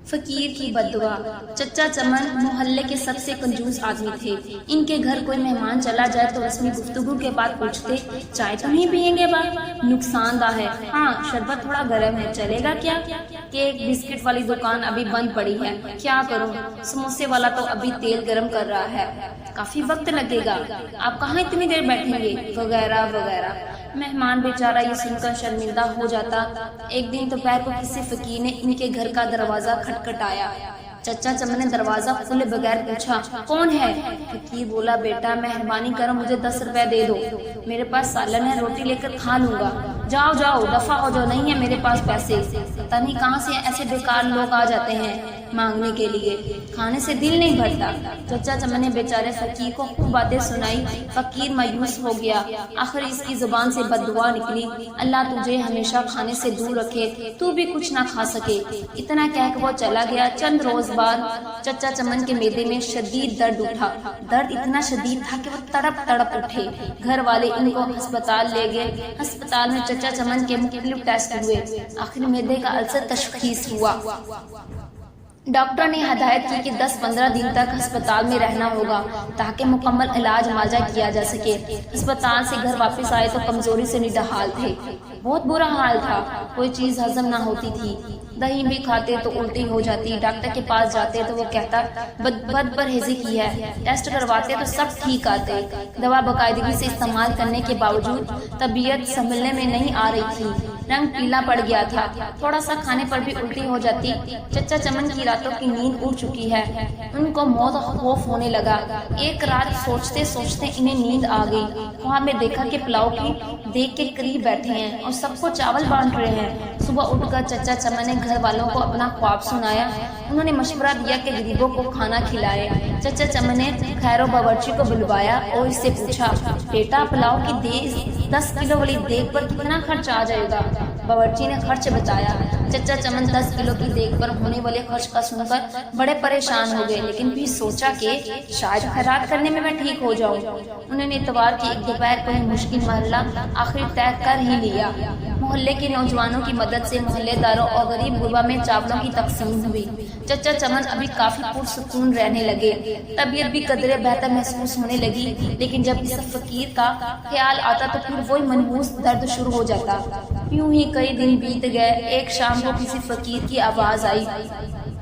फकीर की बद्दुआ। चचा चमन मोहल्ले के सबसे कंजूस आदमी थे। इनके घर कोई मेहमान चला जाए तो रस्मी गुफ्तगू के बाद पूछते, चाय तो नहीं पियेंगे बा? नुकसानदाह है। हाँ, शरबत थोड़ा गर्म है, चलेगा क्या? केक बिस्किट वाली दुकान अभी बंद पड़ी है, क्या करूँ? समोसे वाला तो अभी तेल गर्म कर रहा है, काफी वक्त लगेगा, आप कहाँ इतनी देर बैठेंगे? वगैरह वगैरह। मेहमान बेचारा ये सुनकर शर्मिंदा हो जाता। एक दिन दोपहर को किसी फकीर ने इनके घर का दरवाजा खटखटाया। चचा चमन ने दरवाजा खोले बगैर पूछा, कौन है? फकीर बोला, बेटा मेहरबानी करो, मुझे 10 रुपए दे दो, मेरे पास सालन है, रोटी लेकर खा लूंगा। जाओ जाओ, दफा हो जाओ, नहीं है मेरे पास पैसे। पता नहीं कहाँ से ऐसे बेकार लोग आ जाते हैं मांगने के लिए, खाने से दिल नहीं भरता। चचा चमन ने बेचारे फकीर को खूब बातें सुनाई। फकीर मायूस हो गया। आखिर इसकी जुबान से बद्दुआ निकली, अल्लाह तुझे हमेशा खाने से दूर रखे, तू भी कुछ ना खा सके। इतना कहकर वो चला गया। चंद रोज बाद चचा चमन के मेदे में शदीद दर्द उठा। दर्द इतना शदीद था कि वो तड़प तड़प उठे। घर वाले इनको अस्पताल ले गए। अस्पताल में चचा चमन के मुख्तलिफ टेस्ट हुए। आखिर मेदे का अल्सर तशखीस हुआ। डॉक्टर ने हदायत की कि 10-15 दिन तक अस्पताल में रहना होगा ताकि मुकम्मल इलाज मुआवजा किया जा सके। अस्पताल से घर वापस आए तो कमजोरी से निढाल थे। बहुत बुरा हाल था, कोई चीज हजम ना होती थी। दही भी खाते तो उल्टी हो जाती। डॉक्टर के पास जाते तो वो कहता बद परहेजी की है। टेस्ट करवाते तो सब ठीक आते। दवा बाकायदगी से इस्तेमाल करने के बावजूद तबीयत संभलने में नहीं आ रही थी। रंग पीला पड़ गया था। थोड़ा सा खाने पर भी उल्टी हो जाती। चचा चमन की रातों की नींद उड़ चुकी है। उनको मौत खौफ होने लगा। एक रात सोचते सोचते इन्हें नींद आ गई। वहाँ में देखा कि पुलाव की देख के करीब बैठे हैं और सबको चावल बांट रहे हैं। सुबह उठकर चचा चमन ने घर वालों को अपना ख्वाब सुनाया। उन्होंने मशवरा दिया कि गरीबों को खाना खिलाए। चचा चमन ने खैरो बावर्ची को बुलवाया और इससे पूछा, बेटा पुलाव की देग 10 किलो वाली देग पर कितना खर्च आ जाएगा? बावर्ची ने खर्च बताया। चचा चमन 10 किलो की देग पर होने वाले खर्च का सुनकर बड़े परेशान हो गए, लेकिन भी सोचा कि शायद खैरात करने में मैं ठीक हो जाऊं। उन्होंने इतवार की एक दोपहर को मुश्किल महल्ला आखिर तय कर ही लिया। मोहल्ले के नौजवानों की मदद से मोहल्लेदारों और गरीब गुरबा में चावलों की तकसीम हुई। चचा चमन अभी काफी पुरसुकून रहने लगे। तबीयत भी कदरे बेहतर महसूस होने लगी। लेकिन जब इस फकीर का ख्याल आता तो फिर वही मनहूस दर्द शुरू हो जाता। यूं ही कई दिन बीत गए। एक शाम को किसी फकीर की आवाज आई,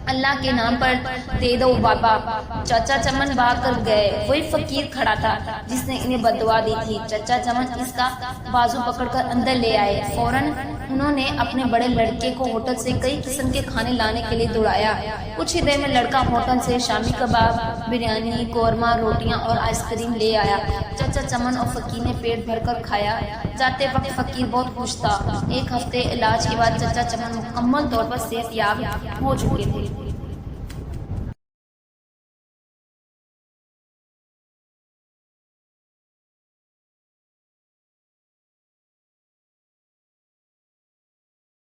अल्लाह के नाम पर दे दो बाबा। चाचा चमन भाग कर गए। वही फकीर खड़ा था जिसने इन्हें बददुआ दी थी। चचा चमन इसका बाजू पकड़कर अंदर ले आए। फौरन उन्होंने अपने बड़े लड़के को होटल से कई किस्म के खाने लाने के लिए दौड़ाया। कुछ ही देर में लड़का होटल से शामी कबाब, बिरयानी, कोरमा, रोटियां और आइसक्रीम ले आया। चचा चमन और फकीर ने पेट भरकर खाया। जाते वक्त फकीर बहुत खुश था। एक हफ्ते इलाज के बाद चचा चमन मुकम्मल तौर पर सेहतयाब हो चुके थे।